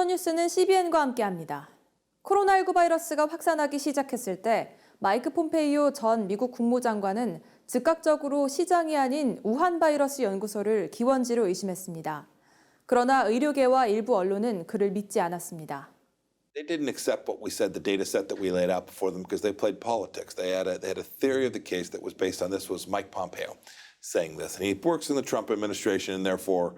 오선뉴스는 CBN과 함께합니다. 코로나19 바이러스가 확산하기 시작했을 때 마이크 폼페이오 전 미국 국무장관은 즉각적으로 시장이 아닌 우한 바이러스 연구소를 기원지로 의심했습니다. 그러나 의료계와 일부 언론은 그를 믿지 않았습니다. They didn't accept what we said, the data set that we laid out before them, because they played politics. They had a theory of the case that was based on this was Mike Pompeo saying this. And he works in the Trump administration, and therefore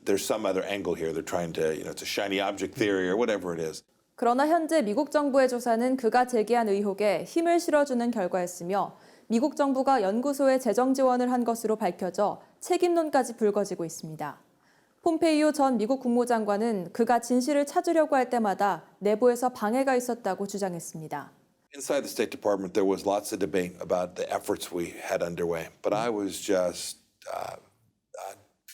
there's some other angle here. They're trying to, it's a shiny object theory or whatever it is. 그러나 현재 미국 정부의 조사는 그가 제기한 의혹에 힘을 실어주는 결과였으며 미국 정부가 연구소에 재정 지원을 한 것으로 밝혀져 책임론까지 불거지고 있습니다. 폼페이오 전 미국 국무장관은 그가 진실을 찾으려고 할 때마다 내부에서 방해가 있었다고 주장했습니다. Inside the State Department, there was lots of debate about the efforts we had underway, but I was just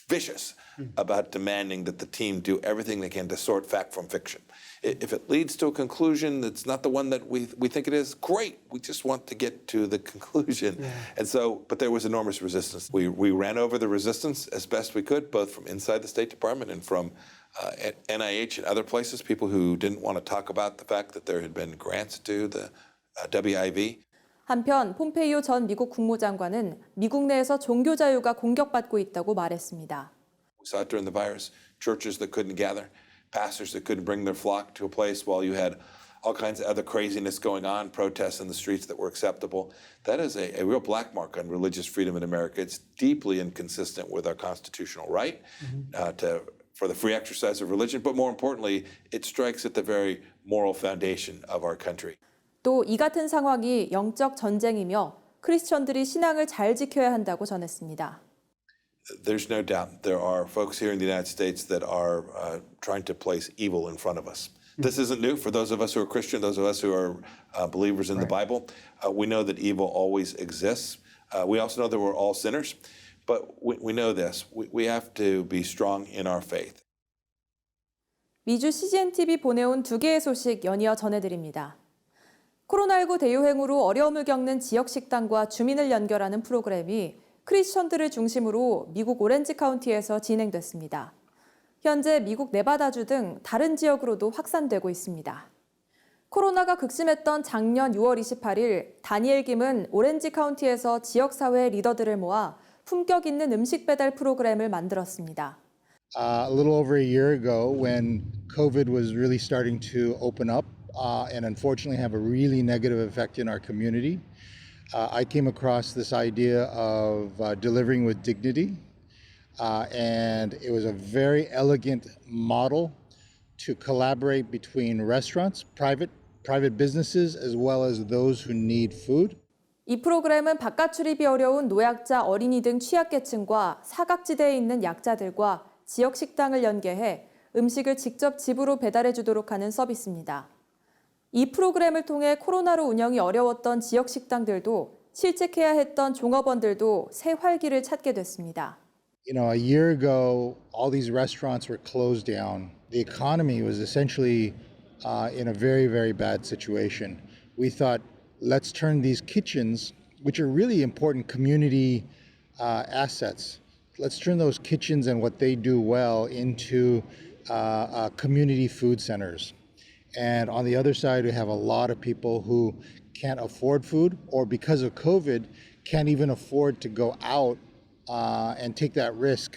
vicious about demanding that the team do everything they can to sort fact from fiction. If it leads to a conclusion that's not the one that we think it is, great. We just want to get to the conclusion. Yeah. And so, but there was enormous resistance. We ran over the resistance as best we could, both from inside the State Department and from NIH and other places, people who didn't want to talk about the fact that there had been grants to the WIV. 한편 폼페이오 전 미국 국무장관은 미국 내에서 종교 자유가 공격받고 있다고 말했습니다. We saw it during the virus, churches that couldn't gather, pastors that couldn't bring their flock to a place while you had all kinds of other craziness going on, protests in the streets that were acceptable. That is a real black mark on religious freedom in America. It's deeply inconsistent with our constitutional right for the free exercise of religion, but more importantly, it strikes at the very moral foundation of our country. 또 이 같은 상황이 영적 전쟁이며 크리스천들이 신앙을 잘 지켜야 한다고 전했습니다. There's no doubt there are folks here in the United States that are trying to place evil in front of us. This isn't new for those of us who are Christian, those of us who are believers in the Bible. We know that evil always exists. We also know that we're all sinners, but we know this. We have to be strong in our faith. 미주 CGN-TV 보내온 두 개의 소식 연이어 전해드립니다. 코로나19 대유행으로 어려움을 겪는 지역 식당과 주민을 연결하는 프로그램이 크리스천들을 중심으로 미국 오렌지 카운티에서 진행됐습니다. 현재 미국 네바다주 등 다른 지역으로도 확산되고 있습니다. 코로나가 극심했던 작년 6월 28일 다니엘 김은 오렌지 카운티에서 지역사회 리더들을 모아 품격 있는 음식 배달 프로그램을 만들었습니다. A little over a year ago when COVID was really starting to open up and unfortunately have a really negative effect in our community, I came across this idea of delivering with dignity, and it was a very elegant model to collaborate between restaurants, private businesses, as well as those who need food. 이 프로그램은 바깥 출입이 어려운 노약자, 어린이 등 취약계층과 사각지대에 있는 약자들과 지역 식당을 연계해 음식을 직접 집으로 배달해 주도록 하는 서비스입니다. 이 프로그램을 통해 코로나로 운영이 어려웠던 지역 식당들도 실직해야 했던 종업원들도 새 활기를 찾게 됐습니다. A year ago, all these restaurants were closed down. The economy was essentially in a very, very bad situation. We thought, let's turn these kitchens, which are really important community assets, let's turn those kitchens and what they do well into community food centers. And on the other side, we have a lot of people who can't afford food or because of COVID, can't even afford to go out and take that risk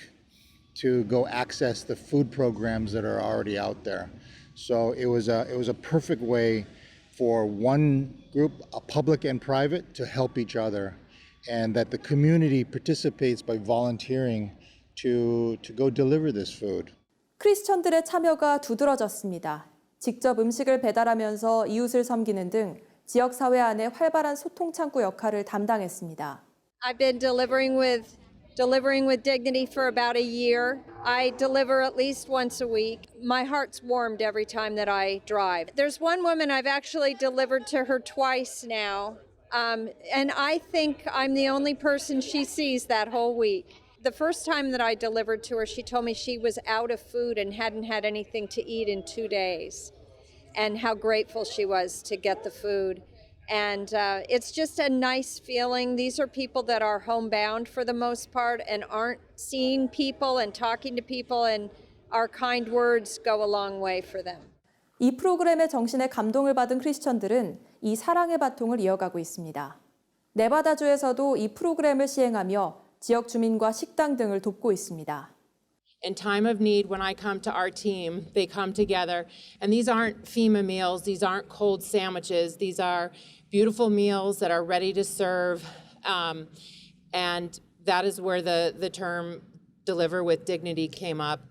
to go access the food programs that are already out there. So it was a perfect way for one group, public and private, to help each other, and that the community participates by volunteering to go deliver this food. 크리스천들의 참여가 두드러졌습니다. 직접 음식을 배달하면서 이웃을 섬기는 등 지역 사회 안에 활발한 소통 창구 역할을 담당했습니다. I've been delivering with dignity for about a year. I deliver at least once a week. My heart's warmed every time that I drive. There's one woman I've actually delivered to her twice now, and I think I'm the only person she sees that whole week. The first time that I delivered to her, she told me she was out of food and hadn't had anything to eat in 2 days, and how grateful she was to get the food. And it's just a nice feeling. These are people that are homebound for the most part and aren't seeing people and talking to people and our kind words go a long way for them. 이 프로그램의 정신에 감동을 받은 크리스천들은 이 사랑의 바통을 이어가고 있습니다. 네바다주에서도 이 프로그램을 시행하며 지역 주민과 식당 등을 돕고 있습니다. In time of need, when I come to our team, they come together. And these aren't FEMA meals, these aren't cold sandwiches, these are beautiful meals that are ready to serve. And that is where the term deliver with dignity came up.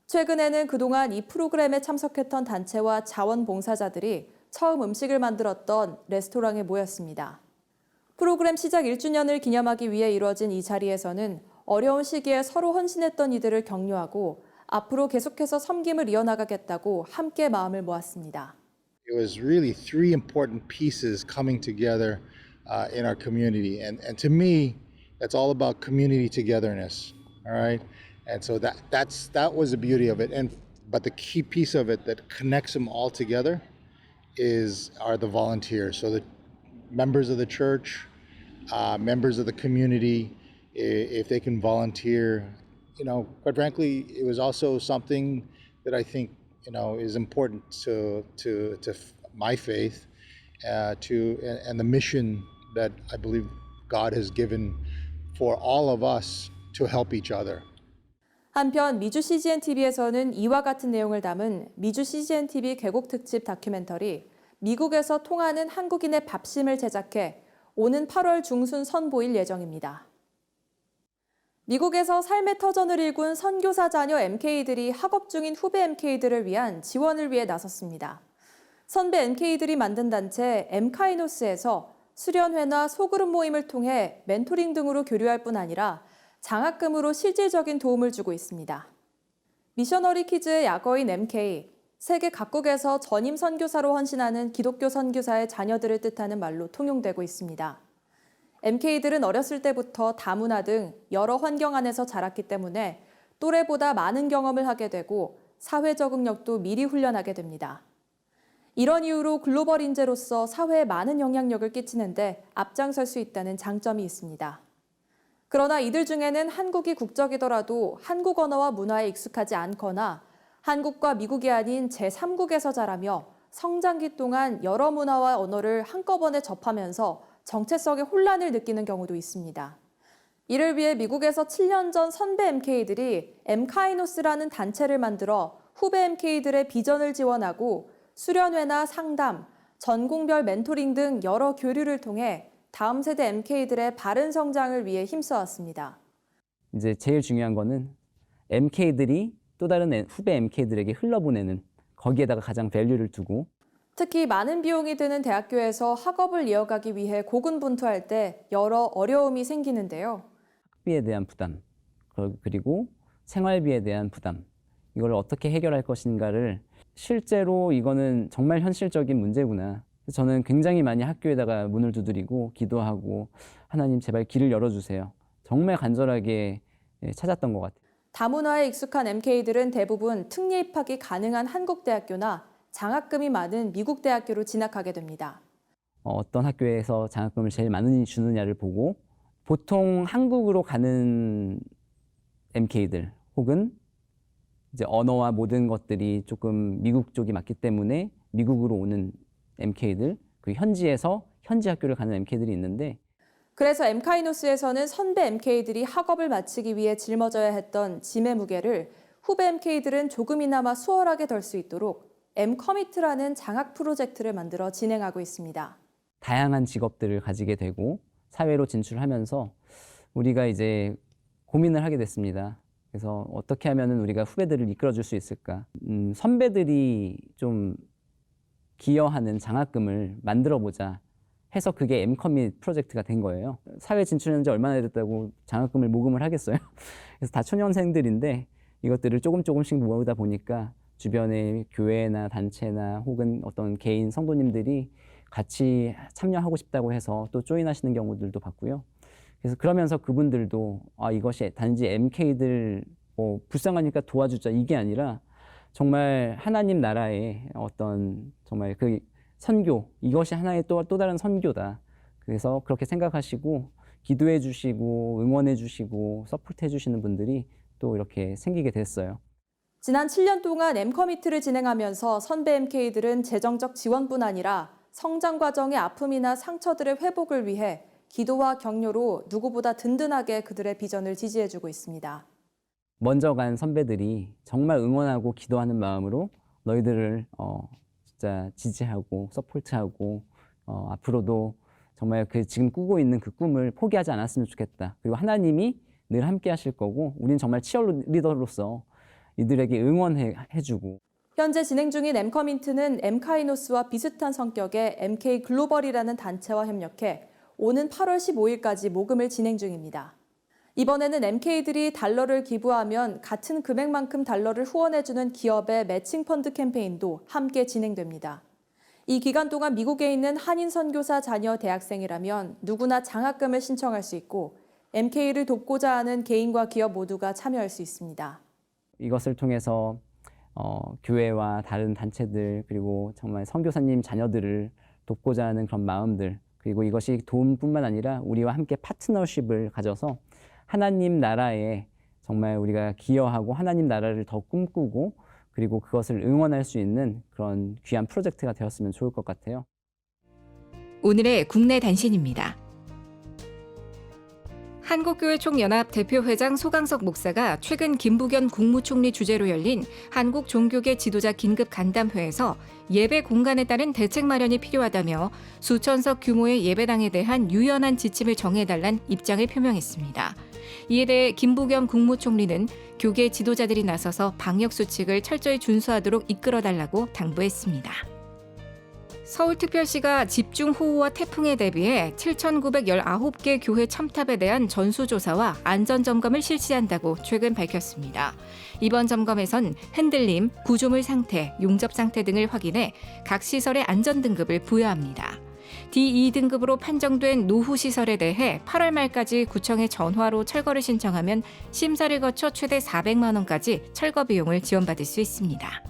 최근에는 그동안 이 프로그램에 참석했던 단체와 자원봉사자들이 처음 음식을 만들었던 레스토랑에 모였습니다. 프로그램 시작 1주년을 기념하기 위해 이루어진 이 자리에서는 어려운 시기에 서로 헌신했던 이들을 격려하고 앞으로 계속해서 섬김을 이어나가겠다고 함께 마음을 모았습니다. It was really three important pieces coming together in our community, and to me, that's all about community togetherness. All right, and so that was the beauty of it. But the key piece of it that connects them all together are the volunteers. So the members of the church, members of the community, if they can volunteer, quite frankly, it was also something that I think is important to my faith, and the mission that I believe God has given for all of us to help each other. 한편 미주 CGN TV에서는 이와 같은 내용을 담은 미주 CGN TV 개국 특집 다큐멘터리 미국에서 통하는 한국인의 밥심을 제작해 오는 8월 중순 선보일 예정입니다. 미국에서 삶의 터전을 일군 선교사 자녀 MK들이 학업 중인 후배 MK들을 위한 지원을 위해 나섰습니다. 선배 MK들이 만든 단체 M카이노스에서 수련회나 소그룹 모임을 통해 멘토링 등으로 교류할 뿐 아니라 장학금으로 실질적인 도움을 주고 있습니다. 미셔너리 키즈의 약어인 MK, 세계 각국에서 전임 선교사로 헌신하는 기독교 선교사의 자녀들을 뜻하는 말로 통용되고 있습니다. MK들은 어렸을 때부터 다문화 등 여러 환경 안에서 자랐기 때문에 또래보다 많은 경험을 하게 되고 사회 적응력도 미리 훈련하게 됩니다. 이런 이유로 글로벌 인재로서 사회에 많은 영향력을 끼치는데 앞장설 수 있다는 장점이 있습니다. 그러나 이들 중에는 한국이 국적이더라도 한국 언어와 문화에 익숙하지 않거나 한국과 미국이 아닌 제3국에서 자라며 성장기 동안 여러 문화와 언어를 한꺼번에 접하면서 정체성의 혼란을 느끼는 경우도 있습니다. 이를 위해 미국에서 7년 전 선배 MK들이 M카이노스라는 단체를 만들어 후배 MK들의 비전을 지원하고 수련회나 상담, 전공별 멘토링 등 여러 교류를 통해 다음 세대 MK들의 바른 성장을 위해 힘써왔습니다. 이제 제일 중요한 거는 MK들이 또 다른 후배 MK들에게 흘러보내는 거기에다가 가장 밸류를 두고 특히 많은 비용이 드는 대학교에서 학업을 이어가기 위해 고군분투할 때 여러 어려움이 생기는데요. 학비에 대한 부담, 그리고 생활비에 대한 부담, 이걸 어떻게 해결할 것인가를 실제로 이거는 정말 현실적인 문제구나. 저는 굉장히 많이 학교에다가 문을 두드리고 기도하고 하나님 제발 길을 열어주세요. 정말 간절하게 찾았던 것 같아요. 다문화에 익숙한 MK들은 대부분 특례 입학이 가능한 한국 대학교나 장학금이 많은 미국 대학교로 진학하게 됩니다. 어떤 학교에서 장학금을 제일 많이 주느냐를 보고 보통 한국으로 가는 MK들 혹은 이제 언어와 모든 것들이 조금 미국 쪽이 맞기 때문에 미국으로 오는 MK들, 그 현지에서 현지 학교를 가는 MK들이 있는데 그래서 M카이노스에서는 선배 MK들이 학업을 마치기 위해 짊어져야 했던 짐의 무게를 후배 MK들은 조금이나마 수월하게 덜 수 있도록 M커미트라는 장학 프로젝트를 만들어 진행하고 있습니다. 다양한 직업들을 가지게 되고 사회로 진출하면서 우리가 이제 고민을 하게 됐습니다. 그래서 어떻게 하면 우리가 후배들을 이끌어줄 수 있을까? 선배들이 좀 기여하는 장학금을 만들어보자 해서 그게 M커밋 프로젝트가 된 거예요. 사회 진출한 지 얼마나 됐다고 장학금을 모금을 하겠어요? 그래서 다 초년생들인데 이것들을 조금씩 모으다 보니까 주변의 교회나 단체나 혹은 어떤 개인 성도님들이 같이 참여하고 싶다고 해서 또 조인하시는 경우들도 봤고요. 그래서 그러면서 그분들도 이것이 단지 MK들 불쌍하니까 도와주자 이게 아니라 정말 하나님 나라의 어떤 정말 그 선교, 이것이 하나의 또 다른 선교다. 그래서 그렇게 생각하시고 기도해 주시고 응원해 주시고 서포트해 주시는 분들이 또 이렇게 생기게 됐어요. 지난 7년 동안 엠커미트를 진행하면서 선배 MK들은 재정적 지원뿐 아니라 성장 과정의 아픔이나 상처들의 회복을 위해 기도와 격려로 누구보다 든든하게 그들의 비전을 지지해주고 있습니다. 먼저 간 선배들이 정말 응원하고 기도하는 마음으로 너희들을 진짜 지지하고 서포트하고 앞으로도 정말 지금 꾸고 있는 그 꿈을 포기하지 않았으면 좋겠다. 그리고 하나님이 늘 함께 하실 거고 우린 정말 치어리더로서 이들에게 응원해주고. 현재 진행 중인 엠커민트는 엠카이노스와 비슷한 성격의 MK 글로벌이라는 단체와 협력해 오는 8월 15일까지 모금을 진행 중입니다. 이번에는 MK들이 달러를 기부하면 같은 금액만큼 달러를 후원해주는 기업의 매칭 펀드 캠페인도 함께 진행됩니다. 이 기간 동안 미국에 있는 한인 선교사 자녀 대학생이라면 누구나 장학금을 신청할 수 있고 MK를 돕고자 하는 개인과 기업 모두가 참여할 수 있습니다. 이것을 통해서 교회와 다른 단체들 그리고 정말 선교사님 자녀들을 돕고자 하는 그런 마음들 그리고 이것이 도움뿐만 아니라 우리와 함께 파트너십을 가져서 하나님 나라에 정말 우리가 기여하고 하나님 나라를 더 꿈꾸고 그리고 그것을 응원할 수 있는 그런 귀한 프로젝트가 되었으면 좋을 것 같아요. 오늘의 국내 단신입니다. 한국교회 총연합 대표회장 소강석 목사가 최근 김부겸 국무총리 주재로 열린 한국 종교계 지도자 긴급 간담회에서 예배 공간에 따른 대책 마련이 필요하다며 수천석 규모의 예배당에 대한 유연한 지침을 정해달란 입장을 표명했습니다. 이에 대해 김부겸 국무총리는 교계 지도자들이 나서서 방역수칙을 철저히 준수하도록 이끌어달라고 당부했습니다. 서울특별시가 집중호우와 태풍에 대비해 7,919개 교회 첨탑에 대한 전수조사와 안전점검을 실시한다고 최근 밝혔습니다. 이번 점검에선 흔들림, 구조물 상태, 용접 상태 등을 확인해 각 시설의 안전등급을 부여합니다. D2등급으로 판정된 노후시설에 대해 8월 말까지 구청에 전화로 철거를 신청하면 심사를 거쳐 최대 400만 원까지 철거 비용을 지원받을 수 있습니다.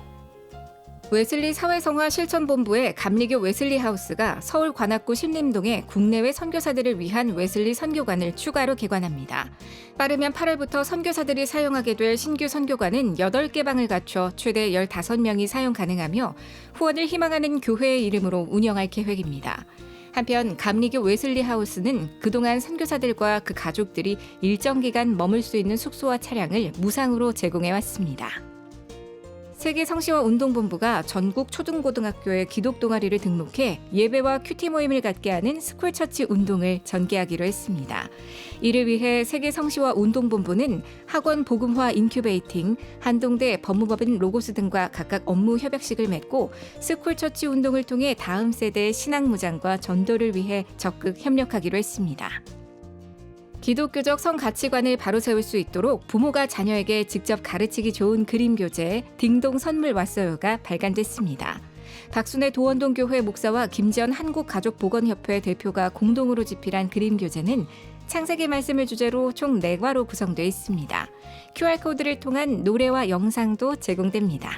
웨슬리 사회성화 실천본부의 감리교 웨슬리 하우스가 서울 관악구 신림동에 국내외 선교사들을 위한 웨슬리 선교관을 추가로 개관합니다. 빠르면 8월부터 선교사들이 사용하게 될 신규 선교관은 8개 방을 갖춰 최대 15명이 사용 가능하며 후원을 희망하는 교회의 이름으로 운영할 계획입니다. 한편 감리교 웨슬리 하우스는 그동안 선교사들과 그 가족들이 일정 기간 머물 수 있는 숙소와 차량을 무상으로 제공해왔습니다. 세계성시화운동본부가 전국 초등고등학교에 기독동아리를 등록해 예배와 큐티 모임을 갖게 하는 스쿨처치 운동을 전개하기로 했습니다. 이를 위해 세계성시화운동본부는 학원 복음화 인큐베이팅, 한동대 법무법인 로고스 등과 각각 업무 협약식을 맺고 스쿨처치 운동을 통해 다음 세대의 신앙무장과 전도를 위해 적극 협력하기로 했습니다. 기독교적 성가치관을 바로 세울 수 있도록 부모가 자녀에게 직접 가르치기 좋은 그림 교재 딩동 선물 왔어요가 발간됐습니다. 박순애 도원동교회 목사와 김지연 한국가족보건협회 대표가 공동으로 집필한 그림 교재는 창세기 말씀을 주제로 총 4과로 구성되어 있습니다. QR코드를 통한 노래와 영상도 제공됩니다.